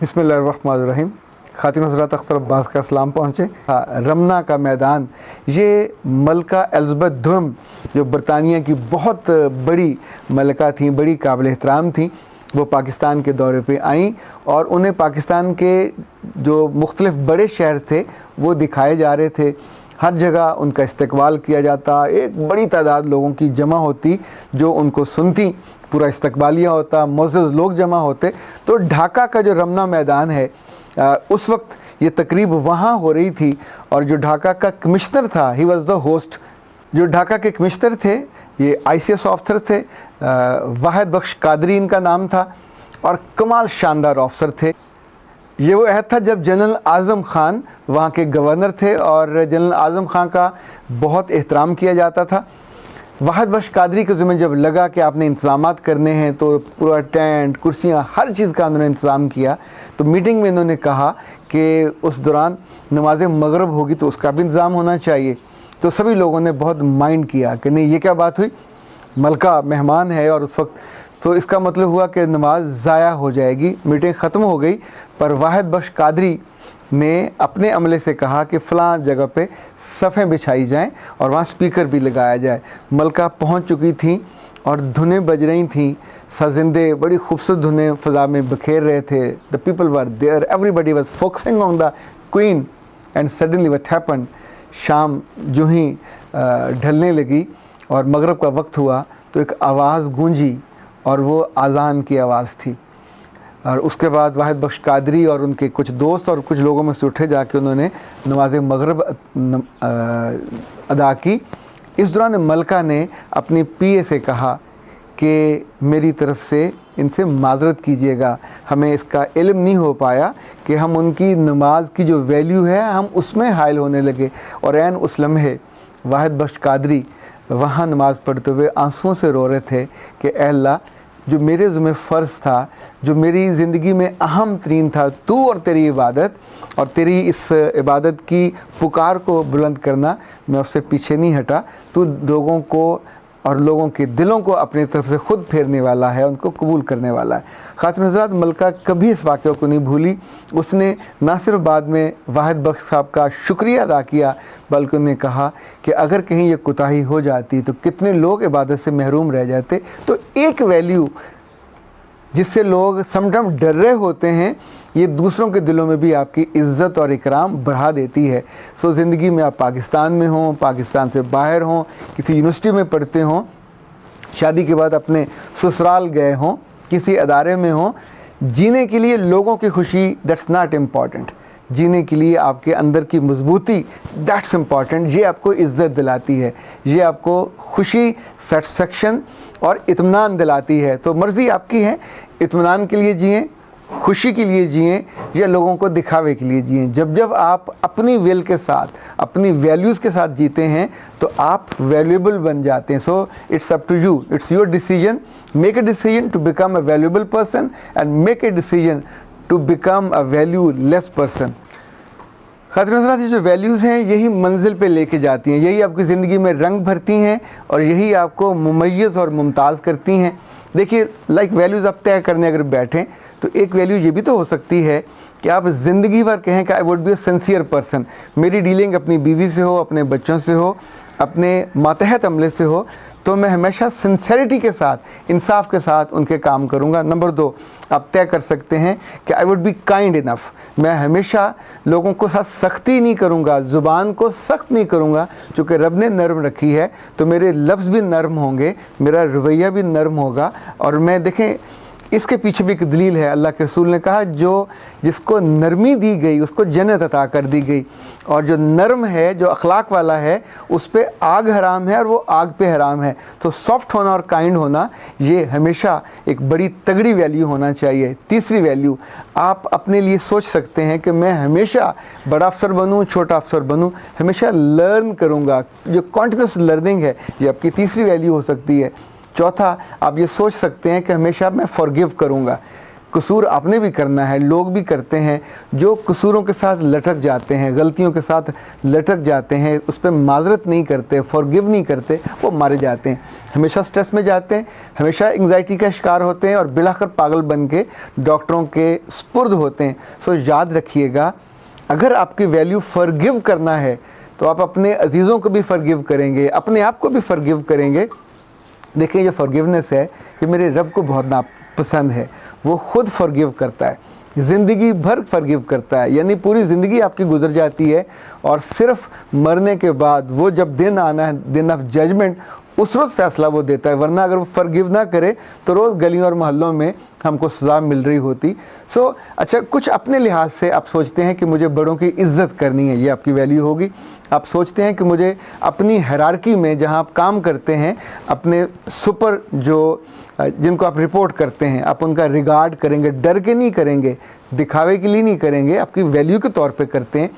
बिस्मिल्लाहिर्रहमानिर्रहीम। खातिन हज़रात अख्तर अब्बास का सलाम पहुँचे। रमना का मैदान, ये मलका एलिज़ाबेथ द्विम जो बरतानिया की बहुत बड़ी मलका थी, बड़ी काबिल एहतराम थी, वो पाकिस्तान के दौरे पे आईं और उन्हें पाकिस्तान के जो मुख्तलिफ़ बड़े शहर थे वो दिखाए जा रहे थे। हर जगह उनका इस्तकबाल किया जाता, एक बड़ी तादाद लोगों की जमा होती जो उनको सुनती, पूरा इस्तकबालिया होता, मुअज़्ज़ज़ लोग जमा होते। तो ढाका का जो रमना मैदान है, उस वक्त ये तकरीब वहाँ हो रही थी और जो ढाका का कमिश्नर था, ही वॉज़ द होस्ट। जो ढाका के कमिश्नर थे ये ICS ऑफिसर थे, वाहिद बख्श कादरी इनका नाम था और कमाल शानदार ऑफिसर थे। ये वो अहद था जब जनरल आज़म ख़ान वहाँ के गवर्नर थे और जनरल आज़म ख़ान का बहुत एहतराम किया जाता था। वाहिद बख्श कादरी के ज़िम्मे जब लगा कि आपने इंतज़ामात करने हैं तो पूरा टेंट, कुर्सियाँ, हर चीज़ का उन्होंने इंतज़ाम किया। तो मीटिंग में इन्होंने कहा कि उस दौरान नमाज़ मगरिब होगी तो उसका भी इंतज़ाम होना चाहिए। तो सभी लोगों ने बहुत माइंड किया कि नहीं, ये क्या बात हुई, मलका मेहमान है और उस वक्त, तो इसका मतलब हुआ कि नमाज ज़ाया हो जाएगी। मीटिंग ख़त्म हो गई, पर वाहिद बख्श कादरी ने अपने अमले से कहा कि फ़लाँ जगह पे सफ़ें बिछाई जाएं और वहाँ स्पीकर भी लगाया जाए। मलका पहुँच चुकी थी और धुनें बज रही थीं, सजिंदे बड़ी खूबसूरत धुनें फ़ज़ा में बखेर रहे थे। The people were there, everybody was focusing on the queen and suddenly what happened, शाम जो ही ढलने लगी और मगरिब का वक्त हुआ तो एक आवाज़ गूंजी और वो अज़ान की आवाज़ थी। और उसके बाद वाहिद बख्श कादरी और उनके कुछ दोस्त और कुछ लोगों में से उठे जाके उन्होंने नमाज मगरिब अदा की। इस दौरान मलका ने अपनी PA से कहा कि मेरी तरफ़ से इनसे माज़रत कीजिएगा, हमें इसका इल्म नहीं हो पाया कि हम उनकी नमाज की जो वैल्यू है हम उसमें हायल होने लगे। और ऐन उस लम्हे वाहिद बख्श कादरी वहाँ नमाज़ पढ़ते हुए आंसुओं से रो रहे थे कि ऐ अल्लाह, जो मेरे ज़िम्मे फ़र्ज़ था, जो मेरी ज़िंदगी में अहम तरीन था, तू और तेरी इबादत, और तेरी इस इबादत की पुकार को बुलंद करना, मैं उससे पीछे नहीं हटा। तू लोगों को और लोगों के दिलों को अपनी तरफ से ख़ुद फेरने वाला है, उनको कबूल करने वाला है। खातिन हज़रात, मलका कभी इस वाक़े को नहीं भूली। उसने ना सिर्फ बाद में वाहिद बख्श साहब का शुक्रिया अदा किया, बल्कि उन्होंने कहा कि अगर कहीं ये कोताही हो जाती तो कितने लोग इबादत से महरूम रह जाते। तो एक वैल्यू जिससे लोग समटाइम डर रहे होते हैं, ये दूसरों के दिलों में भी आपकी इज़्ज़त और इकराम बढ़ा देती है। सो ज़िंदगी में आप पाकिस्तान में हों, पाकिस्तान से बाहर हों, किसी यूनिवर्सिटी में पढ़ते हों, शादी के बाद अपने ससुराल गए हों, किसी अदारे में हों, जीने के लिए लोगों की खुशी दैट्स नॉट इम्पॉर्टेंट। जीने के लिए आपके अंदर की मजबूती दैट्स इम्पॉर्टेंट। ये आपको इज़्ज़त दिलाती है, ये आपको खुशी, सेटिस्फेक्शन और इत्मीनान दिलाती है। तो मर्ज़ी आपकी है, इत्मीनान के लिए जिएँ, खुशी के लिए जिएँ या लोगों को दिखावे के लिए जिएँ। जब जब आप अपनी विल के साथ, अपनी वैल्यूज़ के साथ जीते हैं तो आप वैल्यूएबल बन जाते हैं। So it's up to you, it's your decision. Make a decision to become a valuable person and make a decision to become a valueless person. खातिन हज़रात, ये जो वैल्यूज़ हैं यही मंजिल पे लेके जाती हैं, यही आपकी ज़िंदगी में रंग भरती हैं और यही आपको मुमय्यज़ और मुमताज़ करती हैं। देखिए, लाइक वैल्यूज़ आप तय करने अगर बैठें तो एक वैल्यू ये भी तो हो सकती है कि आप ज़िंदगी भर कहें कि I would be a sincere person. मेरी डीलिंग अपनी बीवी से हो, अपने बच्चों से हो, अपने मातहत अमले से हो, तो मैं हमेशा सिंसेरिटी के साथ, इंसाफ के साथ उनके काम करूँगा। नंबर 2, आप तय कर सकते हैं कि I would be kind enough. मैं हमेशा लोगों को साथ सख्ती नहीं करूँगा, ज़ुबान को सख्त नहीं करूँगा। चूँकि रब ने नरम रखी है तो मेरे लफ्ज़ भी नरम होंगे, मेरा रवैया भी नरम होगा। और मैं देखें, इसके पीछे भी एक दलील है। अल्लाह के रसूल ने कहा, जो जिसको नरमी दी गई उसको जन्नत अता कर दी गई, और जो नरम है, जो अखलाक वाला है, उस पर आग हराम है और वो आग पे हराम है। तो सॉफ्ट होना और काइंड होना ये हमेशा एक बड़ी तगड़ी वैल्यू होना चाहिए। तीसरी वैल्यू, आप अपने लिए सोच सकते हैं कि मैं हमेशा बड़ा अफसर बनूँ, छोटा अफसर बनूँ, हमेशा लर्न करूँगा। जो कॉन्टिन्यूस लर्निंग है, ये आपकी तीसरी वैल्यू हो सकती है। चौथा, आप ये सोच सकते हैं कि हमेशा मैं फॉरगिव करूँगा। कसूर आपने भी करना है, लोग भी करते हैं। जो कसूरों के साथ लटक जाते हैं, गलतियों के साथ लटक जाते हैं, उस पर माजरत नहीं करते, फॉरगिव नहीं करते, वो मारे जाते हैं, हमेशा स्ट्रेस में जाते हैं, हमेशा एंग्जाइटी का शिकार होते हैं और बिलाखिर पागल बन के डॉक्टरों के स्पुर्द होते हैं। सो याद रखिएगा, अगर आपकी वैल्यू फॉरगिव करना है तो आप अपने अजीज़ों को भी फॉरगिव करेंगे, अपने आप को भी फॉरगिव करेंगे। देखिए, जो फॉरगिवनेस है ये मेरे रब को बहुत नापसंद है। वो खुद फॉरगिव करता है, ज़िंदगी भर फॉरगिव करता है, यानी पूरी ज़िंदगी आपकी गुजर जाती है और सिर्फ मरने के बाद वो जब दिन आना है, दिन ऑफ जजमेंट, उस रोज़ फैसला वो देता है। वरना अगर वो फॉरगिव ना करे तो रोज़ गलियों और मोहल्लों में हमको सज़ा मिल रही होती। सो अच्छा, कुछ अपने लिहाज से आप सोचते हैं कि मुझे बड़ों की इज़्ज़त करनी है, ये आपकी वैल्यू होगी। आप सोचते हैं कि मुझे अपनी हायरार्की में जहां आप काम करते हैं, अपने सुपर जिनको आप रिपोर्ट करते हैं, आप उनका रिगार्ड करेंगे, डर के नहीं करेंगे, दिखावे के लिए नहीं करेंगे, आपकी वैल्यू के तौर पे करते हैं।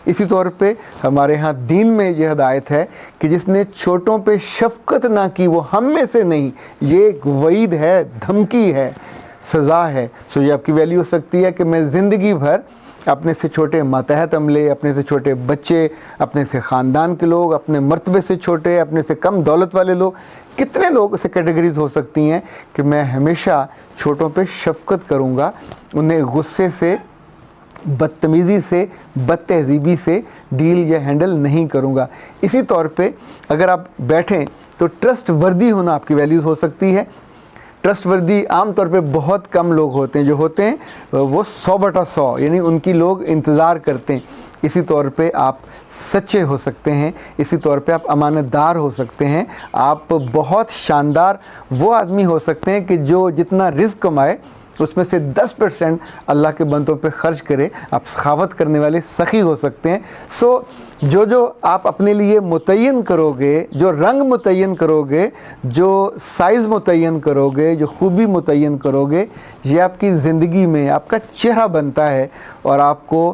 इसी तौर पे हमारे यहाँ दीन में यह हिदायत है कि जिसने छोटों पे शफ़क़त ना की वो हम में से नहीं। ये एक वईद है, धमकी है, सज़ा है। सो ये आपकी वैल्यू हो सकती है कि मैं ज़िंदगी भर अपने से छोटे मातहत अमले, अपने से छोटे बच्चे, अपने से ख़ानदान के लोग, अपने मर्तबे से छोटे, अपने से कम दौलत वाले लोग, कितने लोग से कैटेगरीज हो सकती हैं कि मैं हमेशा छोटों पे शफ़क़त करूँगा, उन्हें गुस्से से, बदतमीज़ी से, बदतहज़ीबी से डील या हैंडल नहीं करूँगा। इसी तौर पे अगर आप बैठें तो ट्रस्ट वर्दी होना आपकी वैल्यूज़ हो सकती है। ट्रस्टवर्दी आम तौर पे बहुत कम लोग होते हैं, जो होते हैं वो 100/100, यानी उनकी लोग इंतज़ार करते हैं। इसी तौर पे आप सच्चे हो सकते हैं, इसी तौर पे आप अमानतदार हो सकते हैं, आप बहुत शानदार वो आदमी हो सकते हैं कि जो जितना रिस्क कमाए उसमें से 10% अल्लाह के बंदों पे खर्च करे। आप सखावत करने वाले सखी हो सकते हैं। सो जो आप अपने लिए मुतय्यन करोगे, जो रंग मुतय्यन करोगे, जो साइज़ मुतय्यन करोगे, जो खूबी मुतय्यन करोगे, ये आपकी ज़िंदगी में आपका चेहरा बनता है और आपको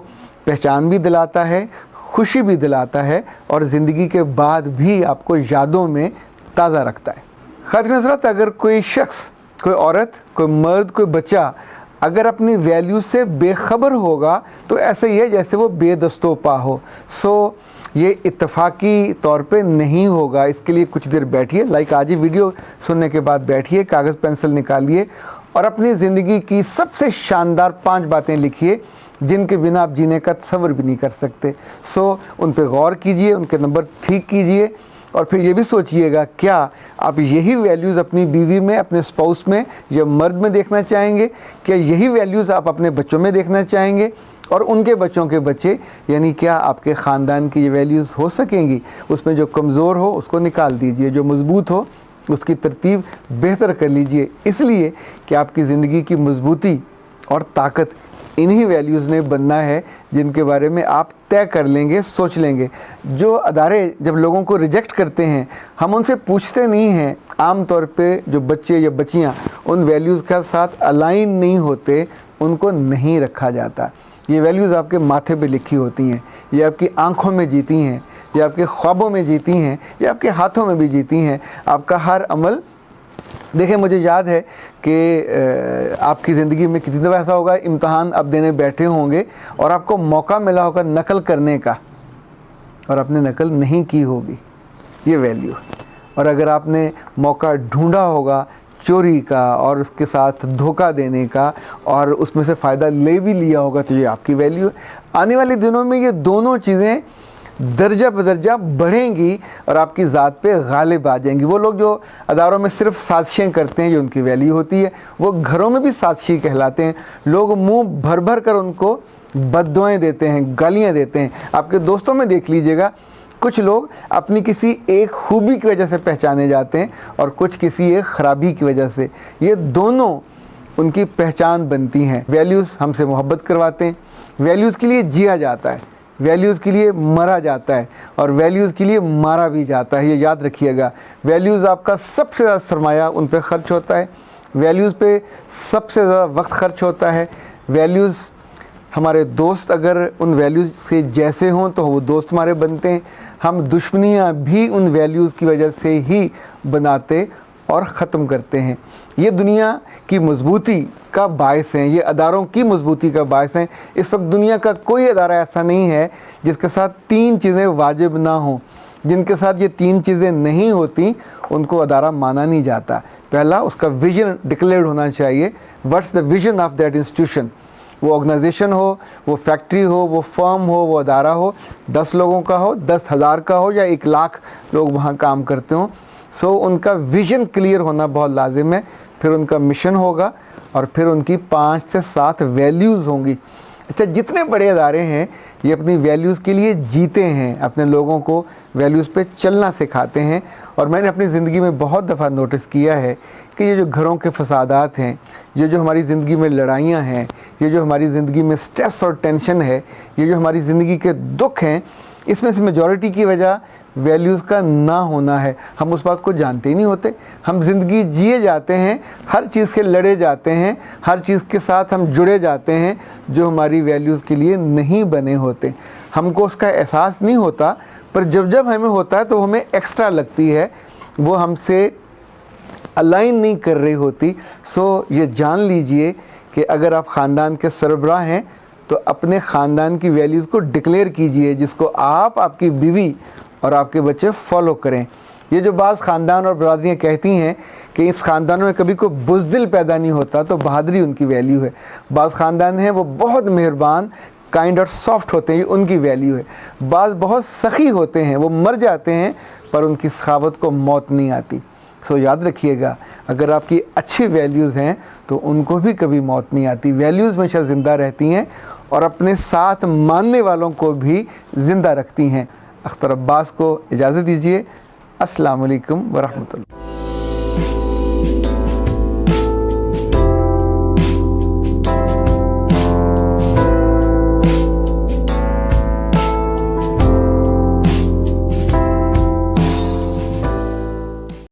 पहचान भी दिलाता है, खुशी भी दिलाता है और ज़िंदगी के बाद भी आपको यादों में ताज़ा रखता है। ख़ातिन हज़रात, अगर कोई शख्स, कोई औरत, कोई मर्द, कोई बच्चा अगर अपनी वैल्यू से बेखबर होगा तो ऐसा ही है जैसे वो बेदस्तो पा हो। सो ये इत्तफाकी तौर पे नहीं होगा। इसके लिए कुछ देर बैठिए, लाइक आज ही वीडियो सुनने के बाद बैठिए, कागज़ पेंसिल निकालिए और अपनी ज़िंदगी की सबसे शानदार 5 बातें लिखिए जिनके बिना आप जीने का तसव्वुर भी नहीं कर सकते। सो उन पे गौर कीजिए, उनके नंबर ठीक कीजिए और फिर ये भी सोचिएगा क्या आप यही वैल्यूज़ अपनी बीवी में, अपने स्पाउस में या मर्द में देखना चाहेंगे? क्या यही वैल्यूज़ आप अपने बच्चों में देखना चाहेंगे और उनके बच्चों के बच्चे, यानी क्या आपके ख़ानदान की ये वैल्यूज़ हो सकेंगी? उसमें जो कमज़ोर हो उसको निकाल दीजिए, जो मज़बूत हो उसकी तरतीब बेहतर कर लीजिए, इसलिए कि आपकी ज़िंदगी की मजबूती और ताकत इन्हीं वैल्यूज़ ने बनना है जिनके बारे में आप तय कर लेंगे, सोच लेंगे। जो अदारे जब लोगों को रिजेक्ट करते हैं, हम उनसे पूछते नहीं हैं। आम तौर पे जो बच्चे या बच्चियां उन वैल्यूज़ के साथ अलाइन नहीं होते, उनको नहीं रखा जाता। ये वैल्यूज़ आपके माथे पे लिखी होती हैं, ये आपकी आँखों में जीती हैं, ये आपके ख्वाबों में जीती हैं, ये आपके हाथों में भी जीती हैं। आपका हर अमल, देखिए मुझे याद है कि आपकी ज़िंदगी में कितनी दफ़ा ऐसा होगा, इम्तहान आप देने बैठे होंगे और आपको मौका मिला होगा नकल करने का और आपने नकल नहीं की होगी, ये वैल्यू। और अगर आपने मौका ढूंढा होगा चोरी का और उसके साथ धोखा देने का और उसमें से फ़ायदा ले भी लिया होगा, तो ये आपकी वैल्यू है। आने वाले दिनों में ये दोनों चीज़ें दर्जा बदर्जा बढ़ेंगी और आपकी ज़ात पे गालिब आ जाएंगी। वो लोग जो अदारों में सिर्फ साजिशें करते हैं, जो उनकी वैल्यू होती है, वो घरों में भी साजिशी कहलाते हैं। लोग मुंह भर भर कर उनको बद्दुआएं देते हैं, गालियां देते हैं। आपके दोस्तों में देख लीजिएगा, कुछ लोग अपनी किसी एक खूबी की वजह से पहचाने जाते हैं और कुछ किसी एक ख़राबी की वजह से। ये दोनों उनकी पहचान बनती हैं। वैल्यूज़ हमसे मोहब्बत करवाते हैं, वैल्यूज़ के लिए जिया जाता है, वैल्यूज़ के लिए मरा जाता है और वैल्यूज़ के लिए मारा भी जाता है। ये याद रखिएगा। वैल्यूज़ आपका सबसे ज़्यादा सरमाया उन पे ख़र्च होता है, वैल्यूज़ पे सबसे ज़्यादा वक्त खर्च होता है। वैल्यूज़, हमारे दोस्त अगर उन वैल्यूज़ से जैसे हों तो वो दोस्त हमारे बनते हैं। हम दुश्मनियाँ भी उन वैल्यूज़ की वजह से ही बनाते और ख़त्म करते हैं। ये दुनिया की मजबूती का बायस हैं, ये अदारों की मजबूती का बायस हैं। इस वक्त दुनिया का कोई अदारा ऐसा नहीं है जिसके साथ 3 चीज़ें वाजिब ना हों। जिनके साथ ये 3 चीज़ें नहीं होती उनको अदारा माना नहीं जाता। पहला, उसका विजन डिक्लेयर्ड होना चाहिए। What's the vision of that institution. वो ऑर्गेनाइजेशन हो, वो फैक्ट्री हो, वो फर्म हो, वो अदारा हो, 10 लोगों का हो, 10,000 का हो या 1 लाख लोग वहाँ काम करते हों। सो उनका विजन क्लियर होना बहुत लाजिम है। फिर उनका मिशन होगा और फिर उनकी 5 से 7 वैल्यूज़ होंगी। अच्छा, जितने बड़े अदारे हैं ये अपनी वैल्यूज़ के लिए जीते हैं, अपने लोगों को वैल्यूज़ पे चलना सिखाते हैं। और मैंने अपनी ज़िंदगी में बहुत दफ़ा नोटिस किया है कि ये जो घरों के फसादात हैं, ये जो हमारी ज़िंदगी में लड़ाइयाँ हैं, ये जो हमारी ज़िंदगी में स्ट्रेस और टेंशन है, ये जो हमारी ज़िंदगी के दुख हैं, इसमें से मेजॉरिटी की वजह वैल्यूज़ का ना होना है। हम उस बात को जानते ही नहीं होते। हम ज़िंदगी जिए जाते हैं, हर चीज़ से लड़े जाते हैं, हर चीज़ के साथ हम जुड़े जाते हैं जो हमारी वैल्यूज़ के लिए नहीं बने होते। हमको उसका एहसास नहीं होता, पर जब जब हमें होता है तो हमें एक्स्ट्रा लगती है, वो हमसे अलाइन नहीं कर रही होती। सो ये जान लीजिए कि अगर आप ख़ानदान के सरबराह हैं तो अपने ख़ानदान की वैल्यूज़ को डिक्लेयर कीजिए, जिसको आप, आपकी बीवी और आपके बच्चे फॉलो करें। ये जो बाज़ ख़ानदान और बरादरियाँ कहती हैं कि इस ख़ानदानों में कभी कोई बुज़दिल पैदा नहीं होता, तो बहादुरी उनकी वैल्यू है। बाज़ ख़ानदान हैं वो बहुत मेहरबान, काइंड और सॉफ्ट होते हैं, ये उनकी वैल्यू है। बाज़ बहुत सखी होते हैं, वो मर जाते हैं पर उनकी सखावत को मौत नहीं आती। सो याद रखिएगा, अगर आपकी अच्छी वैल्यूज़ हैं तो उनको भी कभी मौत नहीं आती। वैल्यूज़ हमेशा ज़िंदा रहती हैं और अपने साथ मानने वालों को भी ज़िंदा रखती हैं। अख्तर अब्बास को इजाज़त दीजिए। अस्सलाम वालेकुम व रहमतुल्लाह।